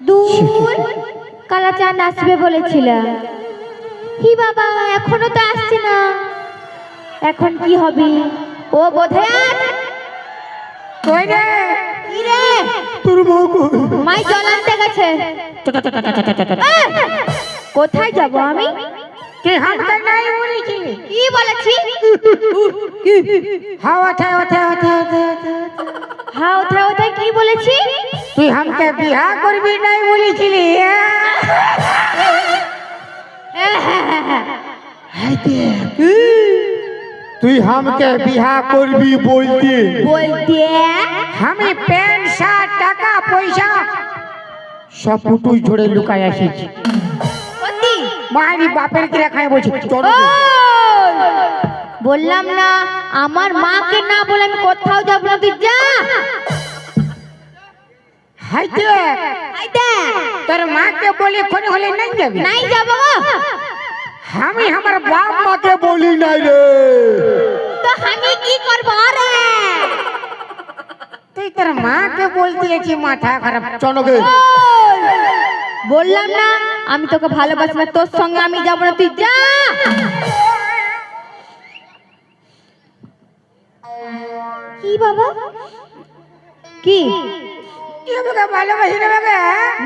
দূর কালাচাঁদ আসবে বলেছিল। কি বাবা এখনো তো আসছে না, এখন কি হবে? ও বোধে কই রে? কি রে? তোর বউ কই? মাই জল আনতে গেছে। কোথায় যাব আমি? তুই আমাকে নাই বলেছিলি? কি বলেছি? হ্যাঁ ওঠে ওঠে ওঠে ওঠে ওঠে। হ্যাঁ ওঠায় ওঠায় কি বলেছি? তুই আমাকে বিয়া করবি নাই বলেছিলি? তুই আমাকে বিয়া করবি বলতি, বলতে আমি প্যান্ট শার্ট টাকা পয়সা সব পুটুই ঝরে লুকায় আসিছি। সত্যি? মায়েরই বাপের কিরা খাই বলছি। চলো ওই! বললাম না আমার মাকে না বলে আমি কোথাও যাব না, তুই যা। হাইতে আইতে তোর মাকে বলে কোন হলে নাই যাবি? নাই যাব গো। আমি আমার বাপ মাকে বলি নাই রে। তো আমি কি করব রে? তুই তোর মাকে বলতে আছি মাথা খারাপ। চনকে ওই! বললাম না আমি তোকে ভালোবাসি না, তোর সঙ্গে আমি যাব না, তুই যা। কি বাবা? কি? তুই আমাকে ভালোবাসি না আমাকে?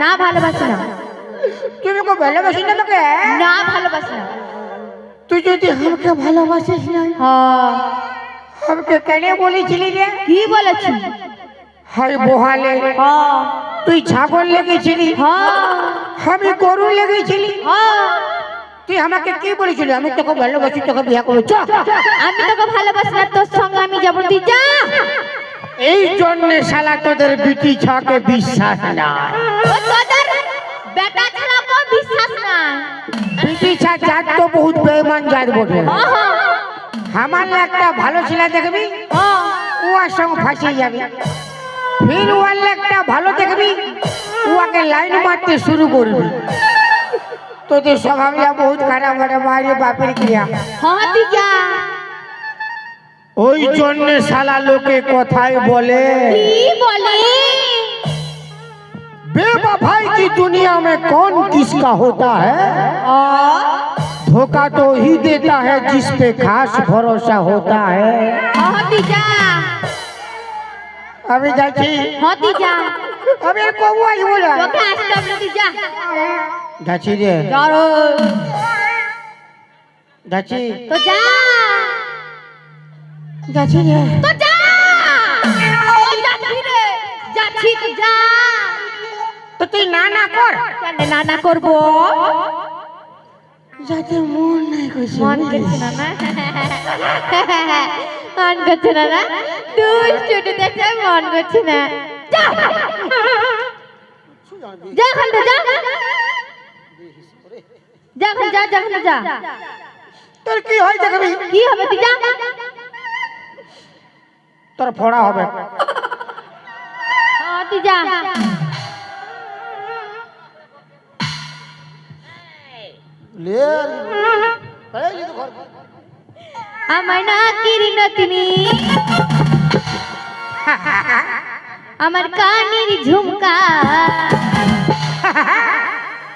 না ভালোবাসি না, তুই আমাকে ভালোবাসি না আমাকে? না ভালোবাসি না। তুই যদি আমাকে ভালোবাসিস না হ্যাঁ আমাকে কেন বলেছিলি রে? কি বলেছি? হয় বহালে হ্যাঁ তুই ছাগল লেগেছিলি, হ্যাঁ আমি গরু লেগেছিলি। হ্যাঁ তুই আমাকে কি বলেছিলি? আমি তোকে ভালোবাসি, তোকে বিয়া করবো। চ। আমি তোকে ভালোবাসি না, তোর সঙ্গে আমি যাব না, তুই যা। এই জন্য শালা তোদের বিটি ছাকে বিশ্বাস নাই। ও তোদের বেটা ছাড়া কো বিশ্বাস নাই। বিটি ছা জাত তো বহুত বেঈমান জাত বটে। হ্যাঁ হ্যাঁ আমার একটা ভালো ছেলে দেখবি, হ্যাঁ উয়ার সঙ্গে ফাঁসিয়ে যাবি। ফির ওয়ার একটা ভালো দেখবি, উয়াকে লাইন মারতে শুরু করবি। তোদের স্বভাবটা বহুত খারাপ বটে মায়ের বাপের ক্রিয়া। হ্যাঁ তুই যা। ওই জন্য শালা লোকে কথাই বলে কি বলে? बेवफाई की दुनिया में कौन किसका होता है, धोखा तो ही देता है जिस पे खास भरोसा होता है। হ্যাঁ তুই যা। अभी जाची হ্যাঁ তুই যা। अबे को आई बोला তোকে আসতে হবে না, তুই যা। जाची रे চলো जाची তো যা। जाची रे তো যা। ও যাচ্ছি রে, যাচ্ছি, তুই যা। तो तू ना ना कर কেন না না করবো? जाते मन नहीं कुछ মন করছে না না? মন করছে না না? তুই ছুটি দেখে মন করছে না। যা যা খান যা। যা খান যা, যা খান যা। তোর কি হয় দেখবি, কি হবে তুই যা। তোর ফড়া হবে। হ্যাঁ তুই যা। ले अरे ये तो घर আমার নাকির নতনি, আমার কানের ঝুমকা,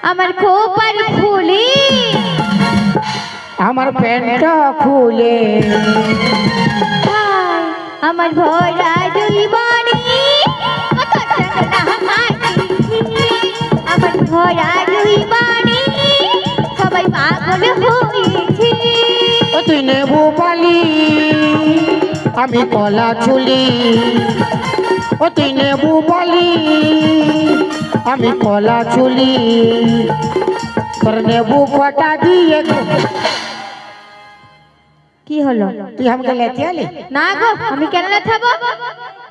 আমার খোপার ফুলি, আমার প্যান্টটা খুলে হায়, আমার ভরা জীবনে কত চাঁদা মাটি, আমার ভরা জীবনে সবাই পাগল হয়েছে। ও তুই নেবু পালি আমি কলা চুলি, ও তুই নেবু পালি আমি কলা চুলি, তোর নেবু কটা দিয়ে কি হলো? তুই আমাকে লেতে আলি? না গো, আমি কেন লেখাবো?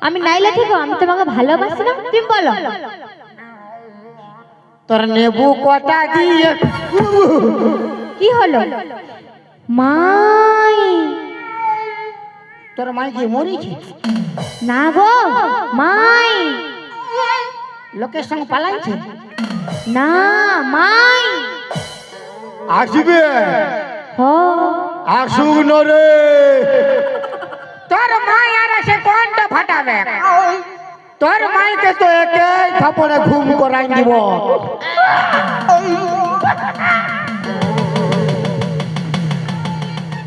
আমি নাই লেখাবো, আমি তোমাকে ভালোবাসি না, তুমি বলো। তোর নেবু কটা দিয়ে কি হলো? মাই তোর মাই কি মরিছি? না গো, মাই লোকের সঙ্গে পালাইছে না, মাই আসবে হো আসুক ন রে, তোর মাই আর সে কোনটা ফাটাবে? তোর মাইকে তো একে থাপড়ে ঘুম করাই দিব।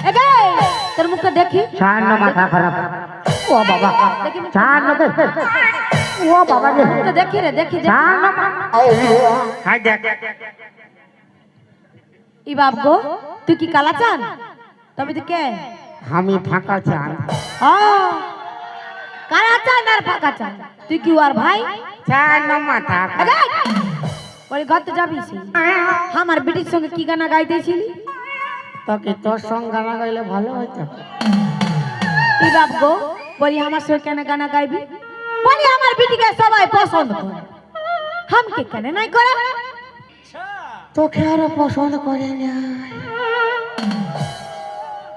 এগে তোর মুখটা দেখি। ছাড় না, মাথা খারাপ। ও বাবা, দেখি মুখটা। ছাড় না। ও বাবা রে, মুখটা দেখি রে, দেখি দেখি। ছাড় না। হাই দেখ। ই বাপ গো, তুই কি কালা চান? তবে তুই কে? আমি ফাঁকা চান। কালা চান আর ফাঁকা চান, তুই কি ওর ভাই? ছাড় না, মাথা খারাপ। বলি ঘর তো যাবি আমার বেটির সঙ্গে কি গানা গাইতেছিলি? তোকে তোর সঙ্গে গানা গাইলে ভালো হইতো। ই বাপ গো, বলি আমার সঙ্গে কেন গানা গাইবি? বলি আমার বেটিকে সবাই পছন্দ করে, হামকে কেন নাই করে? তোকে আরো পছন্দ করে না।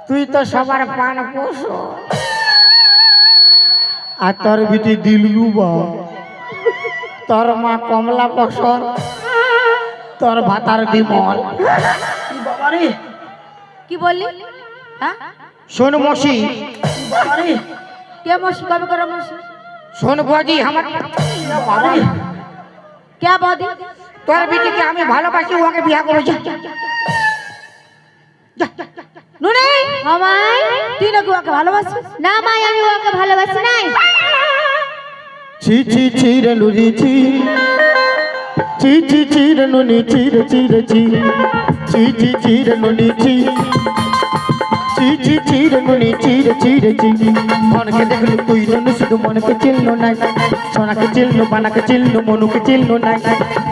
তুই তো সবার পান পোষ, আর তোর বিটি দিলরুবা, তোর মা কমলা বসর, তোর ভাতার বিমল। কি বললি? হ্যাঁ শোন মসি, কে মশি? কবে করে মশি? শোন বজি আমার। কে বদি? তোর বিটিকে আমি ভালোবাসি, ওকে বিয়া করে যা। নুনি আমায় তুই নাকি ওকে ভালোবাসিস? না মাই, আমি ওকে ভালোবাসি নাই। ছি ছি ছি রে নুনি ছি, ছি ছি ছি রে নুনি ছি রে ছি রে ছি, ছি ছি ছি রে নুনি ছি, ছি ছি ছি রে নুনি ছি রে ছি রে ছি। মনকে দেখলু তুই নুনি শুধু মনকে চিনলো নাই, সোনাকে চিনলো, বানাকে চিনলো, মনুকে চিনলো নাই।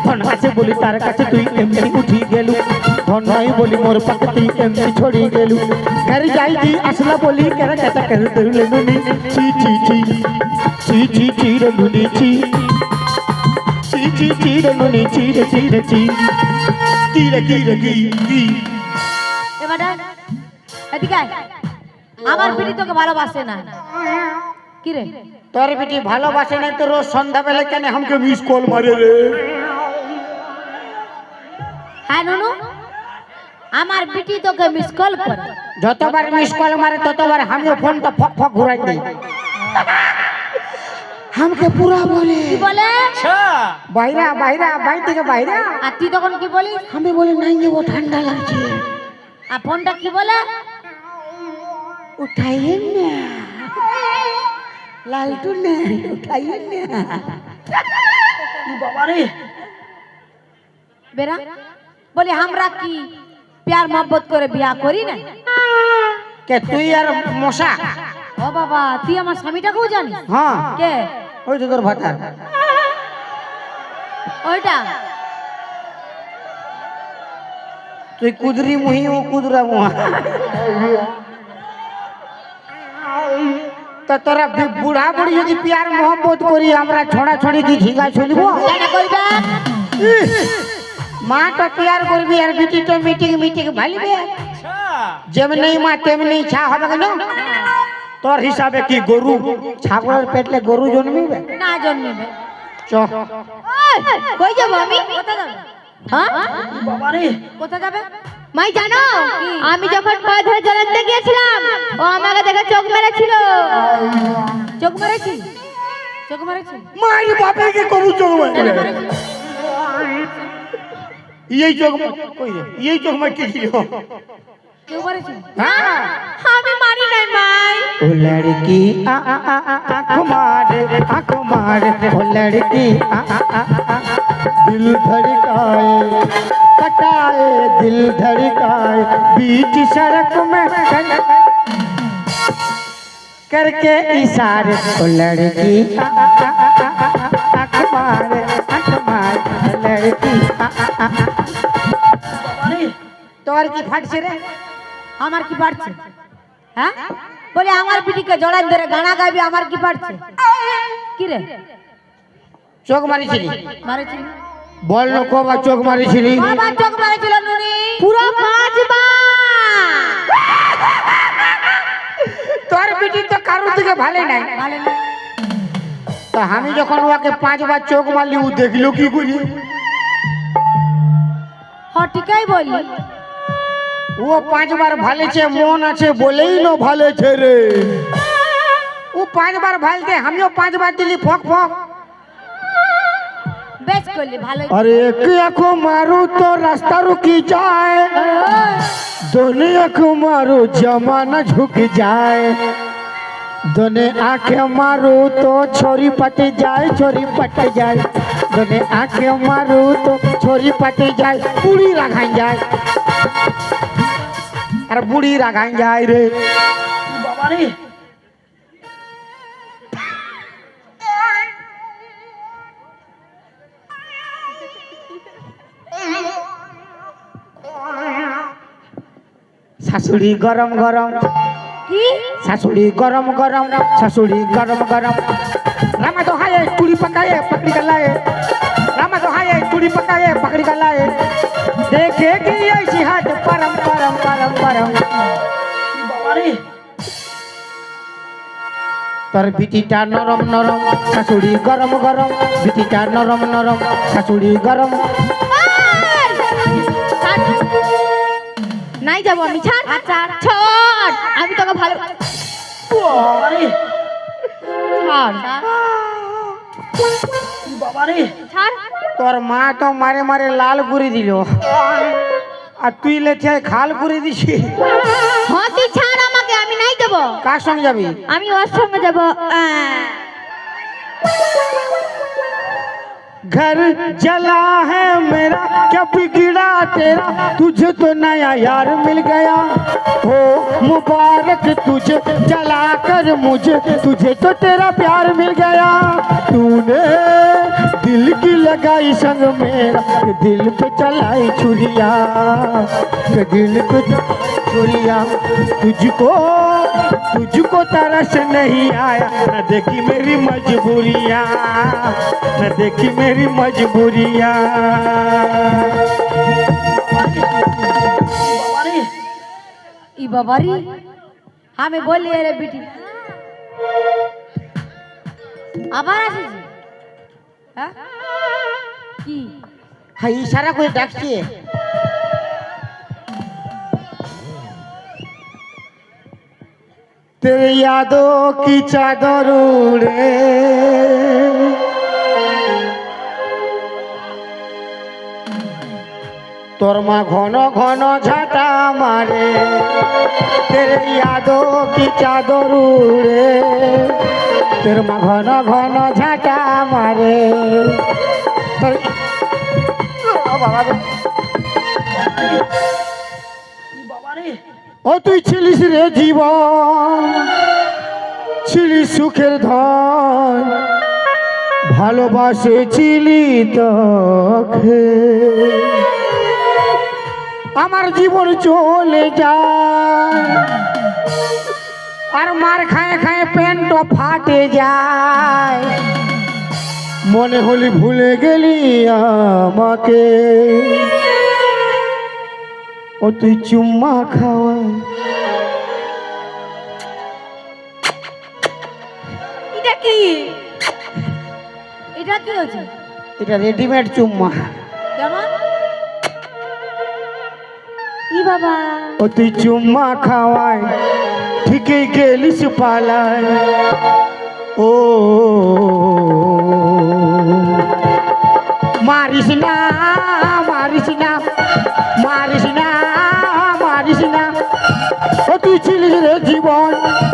ধন আছে বলি তার কাছে তুই এমনি উঠি গেলু, ধন নাই বলি মোর পাকে তুই এমনি ছড়ি গেলু। ঘর যাই দি আসলা বলি কেরা কাটা করে ধরলে নুনি ছি ছি ছি, ছি ছি ছি রে নুনি ছি, ছি ছি ছি রে নুনি ছি রে ছি রে ছি। কি রে কি রে কি কি? এবার এদিকে আয়। আমার বেটি তোকে ভালোবাসে না। কি রে? তোর বিটি ভালোবাসে না তো রোজ সন্ধ্যাবেলা কেন हमके मिस कॉल मारे रे। হ্যাঁ নুনু, আমার বেটি তোকে মিস কল করে। যতবার মিস কল মারে ততবার আমিও ফোনটা ফক ফক ঘুরাই দিই। আমাকে পুরা বলে কি বলে? বাইরা বাইরা, বাই থেকে বাইরা। আর তুই তখন কি বলিস? আমি বলি নাই ও ঠান্ডা লাগছে। আর ফোনটা কি বলে? উঠাইয়ে না লালটু না, উঠাইয়ে না। বেরা বলি আমরা কি প্যার মোহব্বত করে বিয়া করি না? কে তুই আর মশা? ও বাবা, তুই আমার স্বামীটাকেও জানিস? হ্যাঁ, কে? ওই তো তোর ভাতার। ওইটা তুই কুদরি মুহি, ও কুদরা মুহা। তো তোরা বুড়া বুড়ি যদি প্যার মোহব্বত করি, আমরা ছড়া ছড়ি কি ঝিঙ্গা চলব? কেন করবে? মা তো প্যার করবি আর বিটি তো মিটিং মিটিং ভালিবে। যেমনি মা তেমনি ছা হবে কেন? তোর হিসাবে কি গরু ছাগলের পেটলে গরু জন্মিবে? না জন্মিবে। চ কই যাবো আমি? কোথায় যাবে? হ্যাঁ কোথায় যাবে? মাই জানো, আমি যখন পা ধরে জ্বলাতে গিয়েছিলাম, ও আমাকে দেখে চোখ মেরেছিল। চোখ মেরেছিল? চোখ মেরেছিল? मारी बापे के करू चोग में यही चोग में कोई है, यही चोग में की हो। কেউ মেরেছিল? হ্যাঁ, আমি মারি নাই মাই। ओ लड़की आ आ आ आ आँख मारे, आँख मारे, ओ लड़की आ आ आ आ दिल धड़काए, कटाए दिल धड़काए, बीच सड़क में करके इशारे, ओ लड़की आ आ आ आ आ आँख मारे, आँख मारे, ओ लड़की आ आ आ। তোর কি ফাটছে রে? আমার কি পারছে? হ্যাঁ বলে আমার পিটিকে জড়ান ধরে গানা গাইবি, আমার কি পারছে? কি রে চোখ মারিছিলি? মারেছিল? বল না কবা চোখ মারিছিলি? বাবা চোখ মারেছিল নুনি পুরো 5 বার। তোর বিটি তো কারোর থেকে ভালো নাই। ভালো না? তো আমি যখন ওকে 5 বার চোখ মারলি, ও দেখলো কি করি? হ্যাঁ ঠিকই বললি। ও 5 বার ভালেছে, মন আছে বলেই না ভালেছে রে। ও 5 বার ভালতে আমিও 5 বার দিলি ফক ফক। বেশ করলি ভালো। अरे एक आँखों मारू तो रास्ता रुकी जाए, दोनों आँखों मारू जमाना झुक जाए, दोनों आँखें मारू तो छोरी पट जाए, छोरी पट जाए, दोनों आँखें मारू तो छोरी पट जाए, बूढ़ी रखाई जाए, अरे बूढ़ी रखाई जाए रे बाबा रे। শাশুড়ি গরম গরম কি শাশুড়ি গরম গরম শাশুড়ি গরম গরম রামা তো হায়ে চুড়ি পকায়ে পকড়ি গলায়ে রামা তো হায়ে চুড়ি পকায়ে পকড়ি গলায়ে দেখে কি ऐसी हाथ परम परम परम परम বাবারে। তোর বিটিটা নরম নরম শাশুড়ি গরম গরম বিটিটা নরম নরম শাশুড়ি গরম। নাই যাবো আমি, ছাড় ছাড় ছাড়, আমি তোকে ভালো বাবারে ছাড় বাবারে, ছাড়। তোর মা তো মারে মারে লাল করে দিল আর তুই লেছে খাল করে দিছি। হ্যাঁ তুই ছাড় আমাকে, আমি নাই যাবো। কার সঙ্গে যাবি? আমি ওর সঙ্গে যাবো। घर जला है मेरा क्या बिगड़ा तेरा, तुझे तो नया यार मिल गया हो मुबारक तुझे जला कर मुझे, तुझे तो तेरा प्यार मिल गया, तूने दिल की लगाई संग मेरा, कि दिल पे चलाई छुरिया, कि दिल पे छुरिया, तुझको तुझको तरस नहीं आया, न देखी मेरी मजबूरियाँ, न देखी मेरी मजबूरियाँ। বাবারে ই বাবারি, আমি বলি রে বিটি আবার আসিছি। হ্যাঁ কি হ্যাঁ ইশারা করে ডাকছি। तेरे यादों की चादर उड़े, তোর মা ঘন ঘন ঝাঁটা মারে, तेरे यादों की चादर उड़े, তোর মা ঘন ঘন ঝাঁটা মারে। বাবারে ও তুই ছিলিস রে জীবন, ছিলিস সুখের ধন, ভালোবাসেছিলি তোকে, আমার জীবন চলে যায় আর মার খায় খায় প্যান্ট ফাটে যায়, মনে হলি ভুলে গেলি আমাকে, ও তুই চুম্মা খাওয়া। এটা কি, এটা কি হচ্ছে? এটা রেডিমেড চুম্মা। কেমন? ই বাবা, ও তুই চুম্মা খাওয়ায় ঠিকই গেলিস পালায়, ও মারিস না মারিস না মারিস না মারিস না, ও তুই ছিলিস রে জীবন,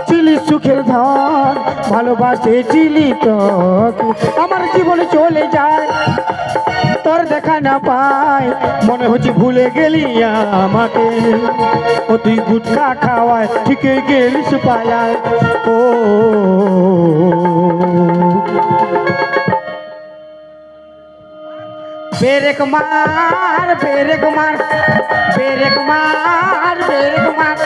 ছিলিস সুখের ধন, ভালোবাসেছিলি তোকে, আমার জীবন চলে যায় তোর দেখা না পায়, মনে হচ্ছে ভুলে গেলি আমাকে, ও তুই গুটকা খাওয়ায় ঠিকই গেলিস পালায়, ও বেরেক মার বেরেক মার বেরেক মার বেরেক মার।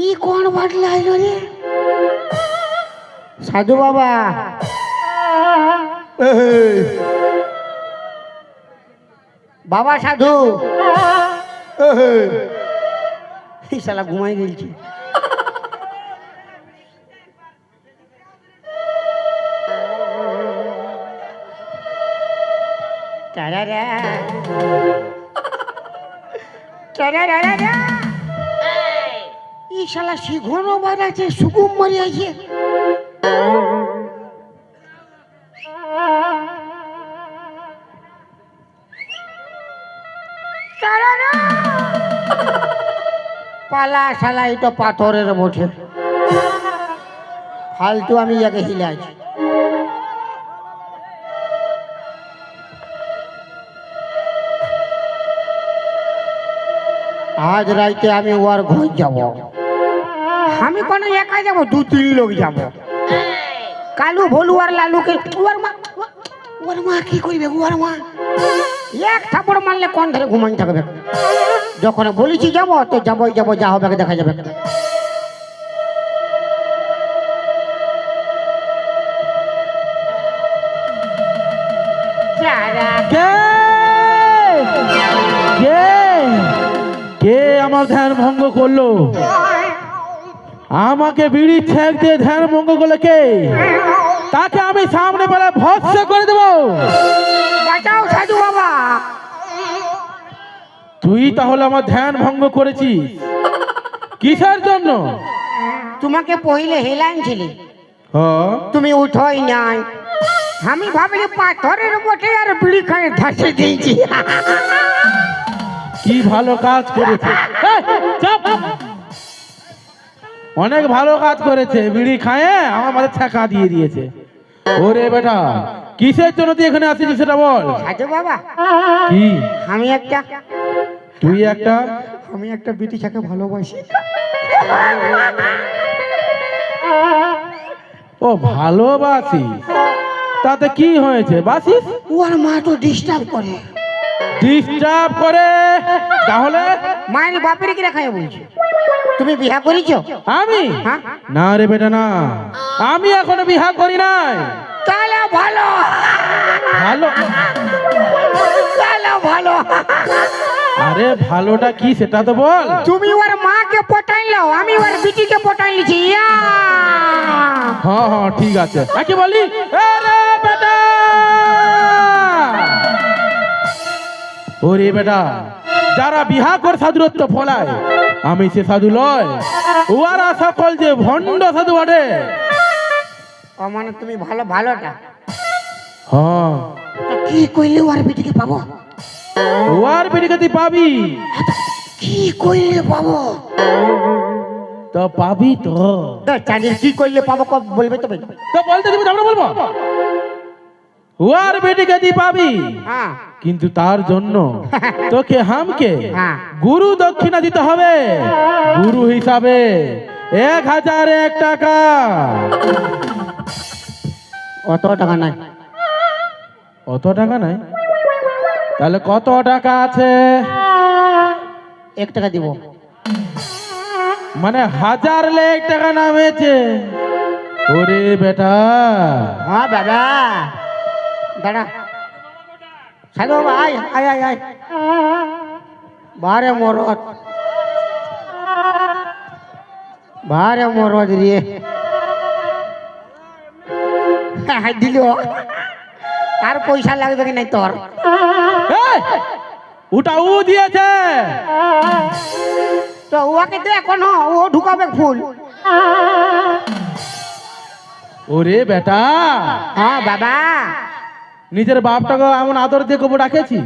ই কোন বাটলা আইলো রে? সাধু বাবা, এই, বাবা সাধু। এই, এই শালা ঘুমাই গেলছি। টারারা, টারারারা। এই শালা শিঘনো বাড়াচ্ছে, সুগুম মরিয়াছে। পালা শালা, এটা পাথরের বটে, ফালতু আমি ইয়াকে হিলাইছি। আজ রাইতে আমি ওর ঘর যাব। আমি কোনো একা যাব, 2-3 লোক যাব। কালু ভোলু আর লালুকে ওর মা কি করবে? ওর মা এক থাপড় মারলে কোন ধরে ঘুমাই থাকবে। যখন বলেছি যাবো তো যাবোই যাবো, যা হবে দেখা যাবে। কে কে কে আমার ধ্যান ভঙ্গ করলো? আমাকে বিড়ি ছেঁক দিয়ে ধ্যান ভঙ্গ করলো কে? তাকে আমি সামনে পেলে ভস্ম করে দেবো। বাঁচাও সাধু বাবা। তুই তাহলে আমার ধ্যান ভঙ্গ করেছিস কিসের জন্য? তোমাকে পहिले হেলাইছিলি, হ্যাঁ, তুমি উঠোই নাই। আমি ভাবলি পাথরের বটে আর বিড়ি খায় ধসে দিয়েছি। কি ভালো কাজ করেছে। এই, চুপ! অনেক ভালো কাজ করেছে, বিড়ি খায় আমার মাঝে ছেঁকা দিয়ে দিয়েছে। ওরে বেটা, কিসের জন্য তুই এখানে আসিস সেটা বল। সাধু বাবা, কি? তুই একটা আমি একটা বিটি ছাকে ভালোবাসি। ও ভালোবাসি, তাতে কি হয়েছে? বাসিস? ওর মা তো ডিস্টার্ব করে। ডিস্টার্ব করে? তাহলে মায়ের বাপের কি রাখায় বলছি? তুমি বিয়া করেছো? আমি? হ্যাঁ? না রে বেটা, না, আমি এখনো বিবাহ করি নাই। তাহলে ভালো, ভালো? তাহলে ভালো। আরে ভালোটা কি সেটা তো বল। তুমি ওর মাকে পটাইলো, আমি ওর বিটিকে পটাইলিছি। হ্যাঁ হ্যাঁ ঠিক আছে। কি বলি? আরে বেটা, ওরে বেটা, যারা বিহা করে সাধুরত্ব ফলায়, আমি সে সাধু লয়। ওরা সকল যে ভণ্ড সাধু বটে। ও মানে তুমি ভালো ভালোটা। হ্যাঁ, তা কি কইলে ওর বিটিকে পাবো? ওর বিটিকে তুই পাবি? কি কইলে পাবো? তো পাবি তো। চাঁদের কি করলে পাবো বলবে তবে তো বলতে দিবি, আমরা বলবো। ওর বেটিকে তুই পাবি, হ্যাঁ। কিন্তু তার জন্য তোকে হামকে হ্যাঁ। গুরু দক্ষিণা দিতে হবে। গুরু হিসাবে 1001 টাকা। অত টাকা নাই। অত টাকা নাই? তাহলে কত টাকা আছে? 1 টাকা দিব। মানে 1001 টাকা নামেছে। ওরে বেটা, হ্যাঁ দাদা, দাদা সাধু বাবা, আয় আয় আয় আয়। বারে মরদ, বারে মরদ রে। দিল, আর পয়সা লাগবে কি নাই তোর? এই, ওটা ও দিয়েছে। তো ওকে দে এখন, ও ঢুকাবে ফুল। ওরে বেটা, হ্যাঁ বাবা, নিজের বাপটাকে এমন আদর দিয়ে কবু ডাকেছি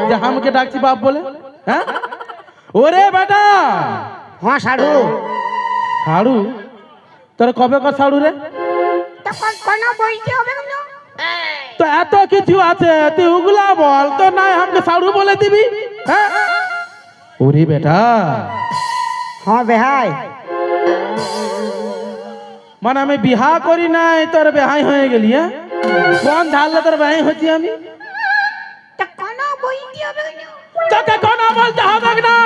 যে আমাকে ডাকছি বাপ বলে? হ্যাঁ? ওরে বেটা, হ্যাঁ সাধু। সাড়ু? তোর কবে কর সাড়ু রে? তখন কোন বইতে হবে কেন? তো এত কিছু আছে, তুই ওগুলা বল তো, নাই আমাকে সাড়ু বলে দিবি? হ্যাঁ? ওরে বেটা, হ্যাঁ বেহাই, মানে আমি বিহা করি নাই, তোর বেহাই হয়ে গেলি? হ্যাঁ, কোন ধারলে তোর বেহাই হচ্ছি আমি? হবে তোকে কোনো বলতে হবে না।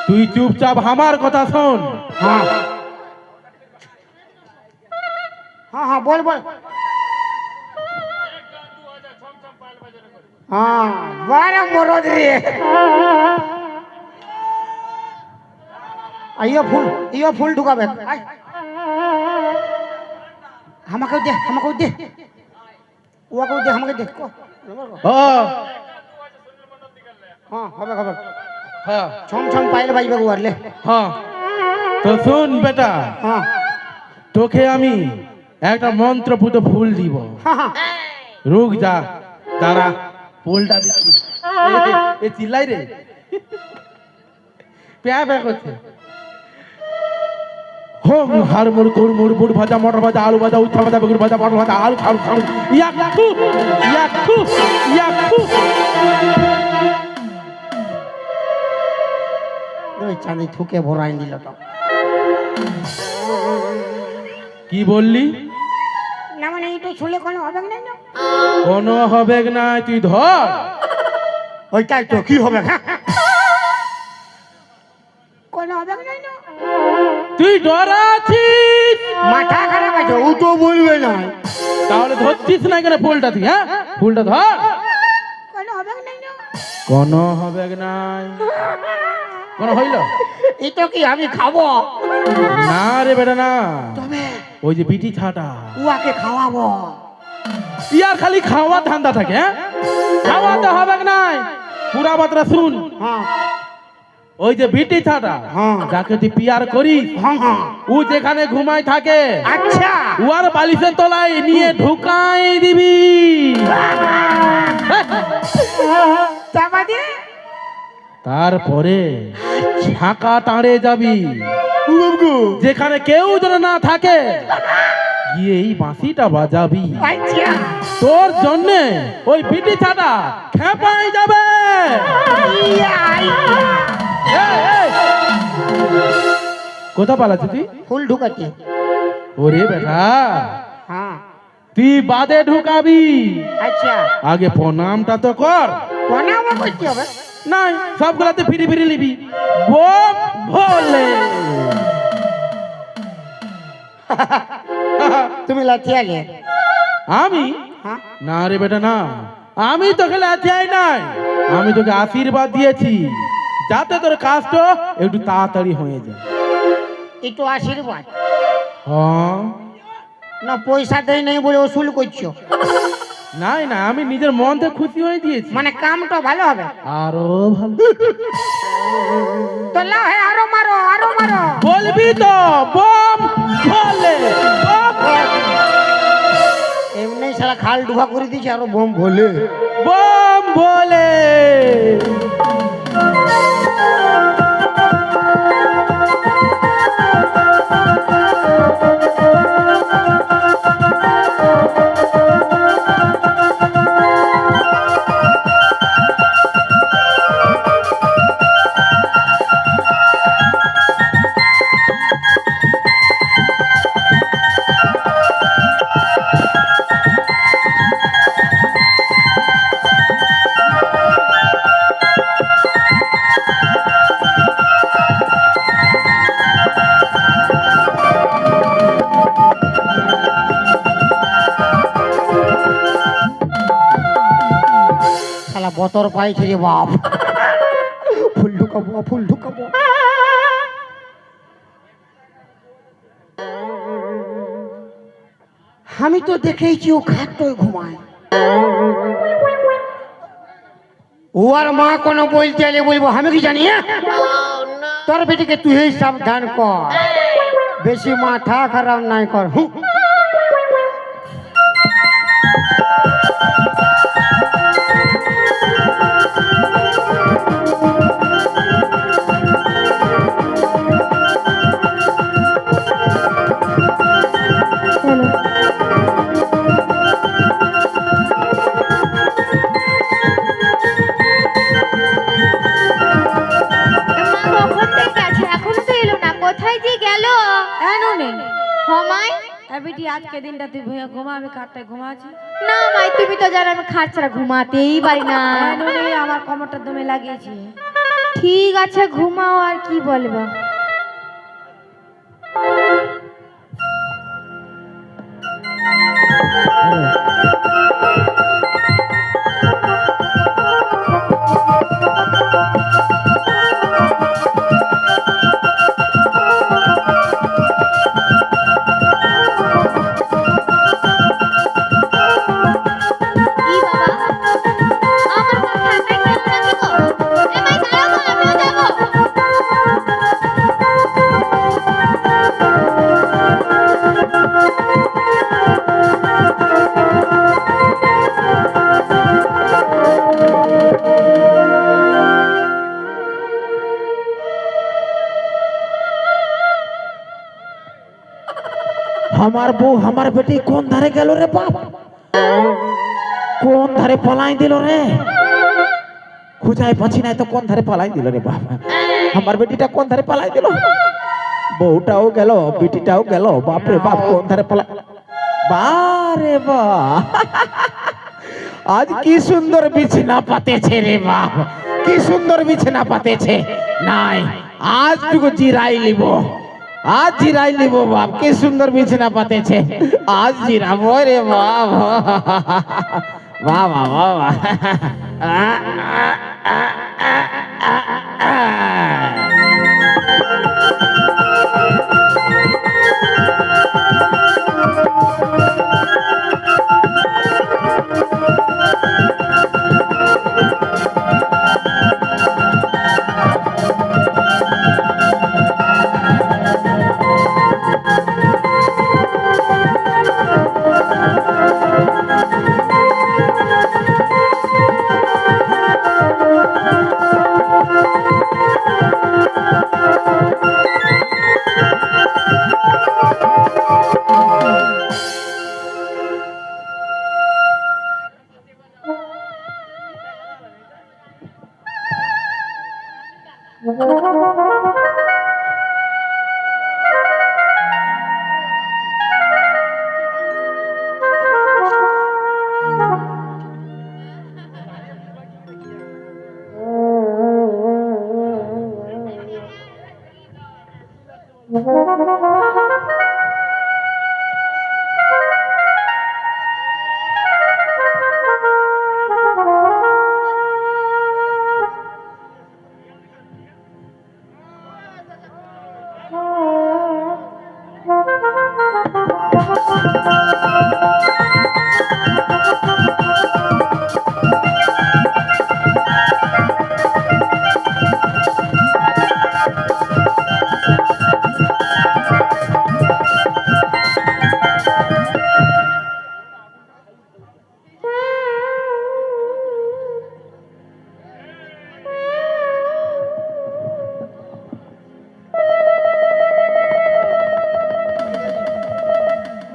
তুই চুপচাপ আমার কথা শোন। হ্যাঁ হ্যাঁ হ্যাঁ বল বল। হ্যাঁ বড় মরদ রে। ইয়ো ফুল ঢুকাবে। আয়। আমাকেও দে আমাকেও দে। ওকেও দে আমাকে দে। ও হ্যাঁ হবে হবে। হ্যাঁ ছম ছম পাইলে বাজবে গোয়ারলে। হ্যাঁ তো শোন বেটা, হ্যাঁ তোকে আমি একটা মন্ত্রপুত ফুল দিব। হ্যাঁ হ্যাঁ রুক যা, দাঁড়া, ফুলটা দিচ্ছি। এ চিল্লাই রে, প্যা প্যা করছে। হোম হার মুড় কুড় মুড় বুড় ভাজা মটর ভাজা আলু ভাজা উচ্ছা ভাজা বেগুন ভাজা পটল ভাজা আলু খালু খালু ইয়াকু ইয়াকু ইয়াকু। ওই চাঁদি থুকে ভরাই দিল তো। কি বললি? না মানে এইটা শুনলে কোনো হবে না। কোনো হবে না, তুই ধর। ওইটাই তো কি হবে? কোনো হবে না। তুই ডরাচ্ছিস, মাথা খারাপ আছে, ও তো বলবে না। তাহলে ধরছিস না কেন ফুলটা? তুই হ্যাঁ ফুলটা ধর। কোনো হবে না। কোনো হবে না। কোনো হইল? এটা কি আমি খাবো? না রে বেটা না, তবে ওই যে বিটি ছাটা উয়াকে খাওয়াবো। ইয়ার খালি খাওয়া ধান্দা থাকে। হ্যাঁ খাওয়াতে হবে না। পুরা বাতরা শুন। হ্যাঁ ওই যে বিটি ছাটা হ্যাঁ। যাকে তুই পিয়ার করিস, হ্যাঁ হ্যাঁ ও যেখানে ঘুমায় থাকে আচ্ছা উয়ার বালিশের তলায় নিয়ে ঢুকাই দিবি। তাবাদে তারপরে ঢাকা টাঁড়ে যাবি, যেখানে কেউ যেন না থাকে, গিয়ে এই বাঁশিটা বাজাবি। আচ্ছা তোর জন্যে ওই বিটি ছাটা খেপাই যাবে। এই, এই। কোথা পালাচ্ছি তুই? ফুল ঢুকাচ্ছি। ওরে বেটা, হ্যাঁ তুই বাদে ঢুকাবি, আচ্ছা আগে প্রণামটা তো কর। প্রণাম করতে হবে। নাই সবগুলাতে ফিরি ফিরি নিবি। বোম ভোলে। তুমি লাঠিয়ালে? আমি হ্যাঁ না রে বেটা না, আমি তোকে লাথিয়াই নাই, আমি তোকে আশীর্বাদ দিয়েছি যাতে তোর কাজটা একটু তাড়াতাড়ি হয়ে যায়। একটু আশীর্বাদ? হ্যাঁ না পয়সা দেয় নাই বলে ওসুল করছো? নাই না, আমি নিজের মন থেকে খুশি হয়ে দিয়েছি। মানে কামটা ভালো হবে? আরো ভালো তো লাও হে, আরো মারো আরো মারো। বলবি তো বোম ভোলে। এমনি সারা খাল ডুবা করে দিয়েছে, আরো বোম ভোলে। বোম ভোলে। শালা বতর পাইছে রে বাপ। ফুল ঢুকাবো ফুল ঢুকাবো। আমি তো দেখেইছি ও খাটটায় ঘুমায়। ও আর মা কোনো বলতে এলে বলবো আমি কি জানি? তোর বেটিকে তুই সাবধান কর, বেশি মাথা খারাপ নাই কর। কোথায় যে গেল? এনো নেই হমাই এবিটি আজকে দিনটা তুই ভুঁয়া ঘুমা, আমি কাঠটায় ঘুমাচ্ছি। না মাই তুমি তো জানো আমি খাট ছাড়া ঘুমাতেই পারি না। আমার কোমরটা দমে লাগিয়েছি। ঠিক আছে ঘুমাও, আর কি বলবো। ই বাবা, আমার মাথায় একটা গেল নাকি গো? এ ভাই দাঁড়াও গো, আমিও যাবো। हमार बউ हमार बेटी কোন ধারে গেল রে বাপ, কোন ধারে পলাই দিল রে, খুঁজাই পাচ্ছি না তো কোন ধারে পলাই দিল রে বাপ। আমার বেটিটা কোন ধারে পলাই দিল, বউটাও গেল বেটিটাও গেল, বাপ রে বাপ কোন ধারে পলাই। বারে বা, আজ কি সুন্দর বিছানা পাতেছে রে বাপ, কি সুন্দর বিছানা পাতেছে। নাই আজ টুকু জিরাই লিব, আজ জিরাই লিব বাপ, কি সুন্দর বিছানা পাতেছে, আজ জিরাবো রে বাপ। বাহ বাহ বাহ বাহ।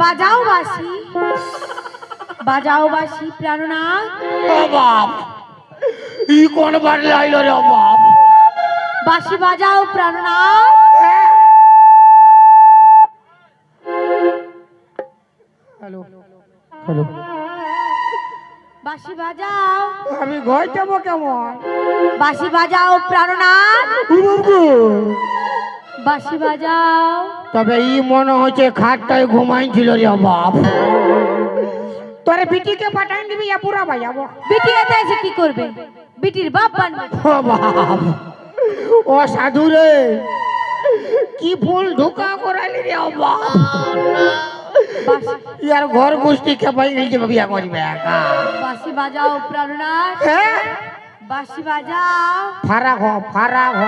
বাজাও বাঁশি, বাজাও বাঁশি প্রাণনাথ। ও বাপ, ই কোন বার লাইলো রে বাপ। বাঁশি বাজাও প্রাণনাথ। হ্যালো হ্যালো, বাঁশি বাজাও, আমি ঘর যাবো কেমন? বাঁশি বাজাও প্রাণনাথ। বাঁশি বাজাও। তবে ই মনে হচ্ছে খাটটায় ঘুমাইছিল রে বাপ। তোরে বিটিকে পাঠাই দিবি ইয়া পুরা বাজাবো। বিটি এতে এসে কি করবে? বিটির বাপ বানবে। ও বাপ, ও সাধু রে, কি ফুল ঢোকা করালি রে বাপ। ইয়ার ঘর গোষ্ঠী খেপাই গেছে বিয়া করবে একা। বাঁশি বাজাও প্রাণনাথ। হ্যাঁ, বাঁশি বাজাও। ফারাক হ, ফারাক হ।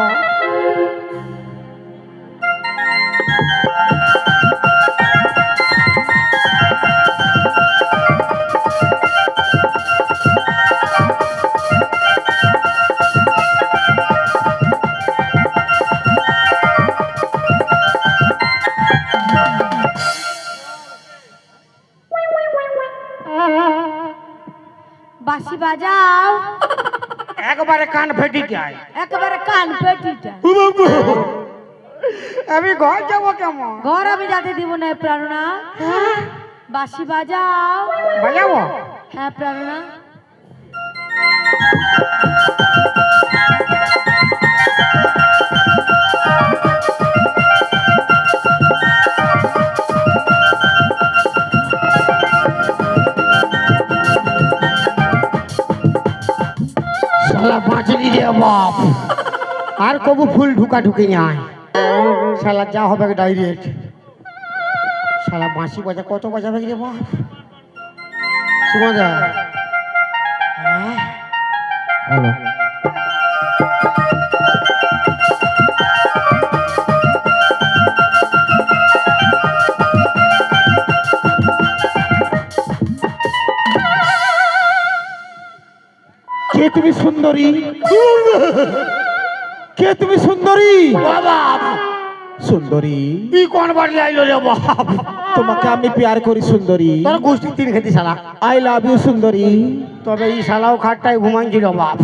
বাঁশি বাজাও। একবারে কান ফেটি যায়। একেবারে কান পেটিটা। আমি ঘর যাবো কেমন? ঘর আমি যাতে দিব না প্রাণনাথ। বাঁশি বাজাও। বাজাবো? হ্যাঁ প্রেরণা। শালা বাঁচলি রে বাপ, আর কবু ফুল ঢুকা ঢুকে নাই, শালা যা হবে ডাইরেক্ট। শালা বাঁশি বাজা কত বাজাবে রে বাপ। সুমদা হ্যালো কে তুমি সুন্দরী? কে তুমি সুন্দরী? বাপ সুন্দরী তুই কোন বাড়ি আইলো রে বাপ? তোমাকে আমি প্যার করি সুন্দরী। তোর গোষ্ঠী তিন খেতে শালা। আই লাভ ইউ সুন্দরী। তবে এই শালাও খাটটায় ঘুমাইছিল বাপ।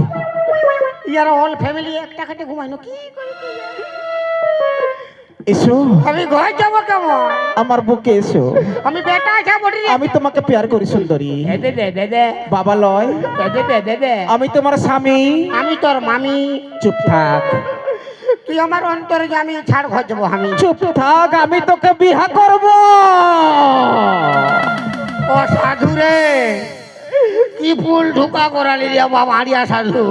ইয়ার অল ফ্যামিলি একটা খাটে ঘুমাইনো কি করে কি জানে? এসো আমি ঘর যাবো কেমন? আমার বুকে এসো, আমি বেটা যাবো রে। আমি তোমাকে প্যার করি সুন্দরী। দে দে দে দে বাবা লয়, দে দে দে দে। আমি তোমার স্বামী। আমি তোর মামি। চুপ থাক, তুই আমার অন্তরে যে আমি ছাড় ঘর যাবো আমি। চুপ থাক, আমি তোকে বিহা করব। ও সাধু রে, কি ফুল ঢুকা করালি রে বাবা, আড়িয়া সাধু।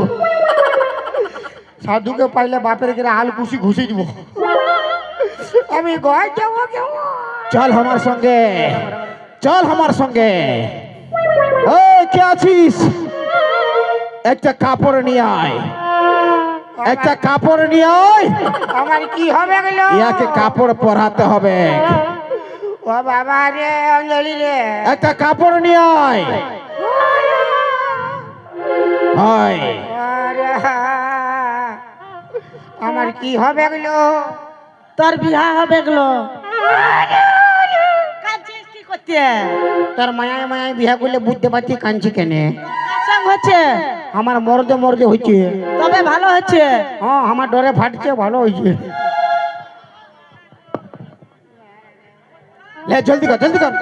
সাধুকে পাইলে বাপের গেলে আল কুশি ঘুষি দিব। আমি ঘর যাবো কেমন? চল আমার সঙ্গে, চল আমার সঙ্গে। ওই কে আছিস? একটা কাপড় নিয়ে আয়, একটা কাপড় নিয়ে আয়। আমার কি হবে গেল? ইয়াকে কাপড় পরাতে হবে। ও বাবা রে অঞ্জলি রে, একটা কাপড় নিয়ে আয়। হয় আরে, আমার কি হবে গেল? তোর বিহা হবে গেলো। কাঁদছিস কি করতে? তোর মায়ায় মায়ায় বিয়া করলে বুঝতে পারছি কাঁদছি কেনে। কার সঙ্গ হচ্ছে? আমার মরদে মরদে হচ্ছে। তবে ভালো হচ্ছে। হ্যাঁ আমার ডরে ফাটছে, ভালো হয়েছে। লে জলদি কর, জলদি কর।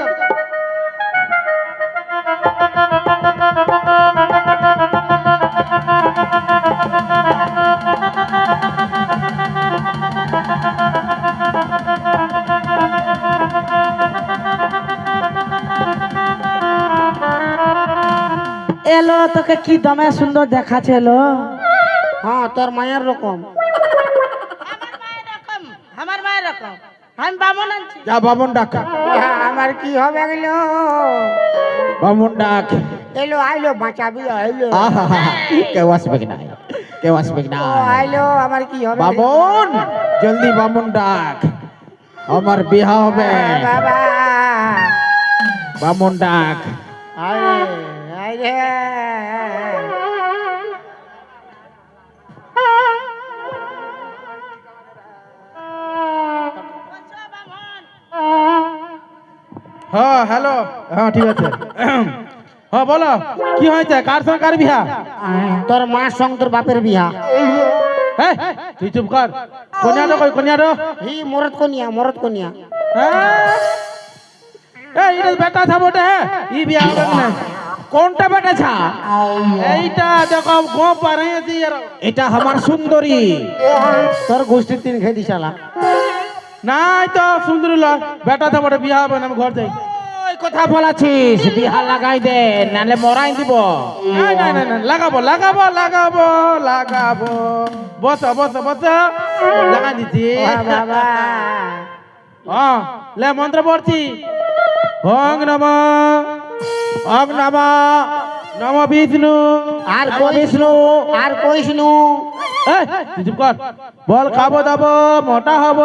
এলো তোকে কি দমে সুন্দর দেখাচ্ছে এলো। হ্যাঁ তোর মায়ের রকম। আমার মায়ের রকম। আমি বামন আনছি। যা বামন ডাক, আমার কি হবে গেল? বামন ডাক। এলো আইলো বাঁচাবি আইলো। আহা, কেউ আসবে না, কেউ আসবে না। ও আইলো, আমার কি হবে? বামন জলদি বামন ডাক, আমার বিহা হবে। বাবা বামন ডাক। আরে আরে হ্যাঁ হ্যালো, হ্যাঁ ঠিক আছে। হ্যাঁ বলো কি হয়েছে, কার সঙ্গে কার বিহা? তোর মার সঙ্গে তোর বাপের বিয়া। হ্যাঁ তুই চুপ কর। কন্যাটো কই, কন্যাটো? হি মরদ কনিয়া, মরদ কনিয়া। এই এটা বেটা ছা বটে। হ্যাঁ ই বিয়া হবে না। কোনটা বেটা ছা? এইটা দেখো গো পারে দিয়ার। এটা আমার সুন্দরী। তোর গোষ্ঠীর তিন খেদি শালা। নাই তো সুন্দরী লয়, বেটা ছা বটে, বিয়া হবে না, আমি ঘর যাই। ওই কথা বলাছিস, বিহা লাগাই দে নালে মরাই দিব। নাই নাই নাই নাই, লাগাবো লাগাবো লাগাবো লাগাবো। বস বস বস, লাগাই দিচ্ছি। বাবা হ্যাঁ লে মন্ত্র পড়ছি। ওং নম, ওং নম, নম বিষ্ণু, আর নম কই বিষ্ণু। আর কইস নু। এই, তুই চুপ কর। বল খাবো দাবো মোটা হব,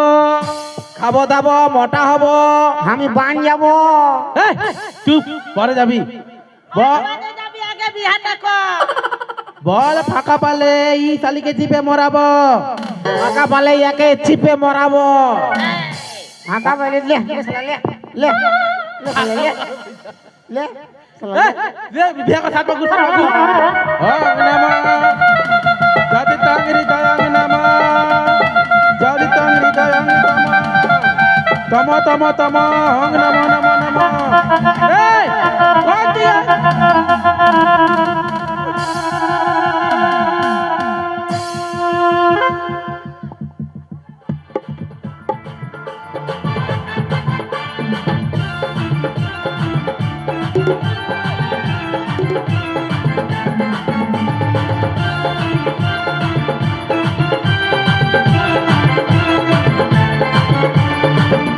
খাবো দাবো মোটা হব। আমি বান যাব। এই, চুপ, পরে যাবি। বল যাবি আগে বিহাটা কর। বল ফাঁকা পালে ই শালিকে চিপে মরাবো, ফাঁকা পালে ইয়াকে চিপে মরাবো। ফাঁকা পাইলে লে লে শালা, লে লে লে শালা, লে লে শালা, লে। বিয়া কথা বাগু বাগু। ওং নম যদি তংরি দয়ং নম, যদি তংরি দয়ং নম, তম তম তম ওং নম নম নম। এই কই দিয়া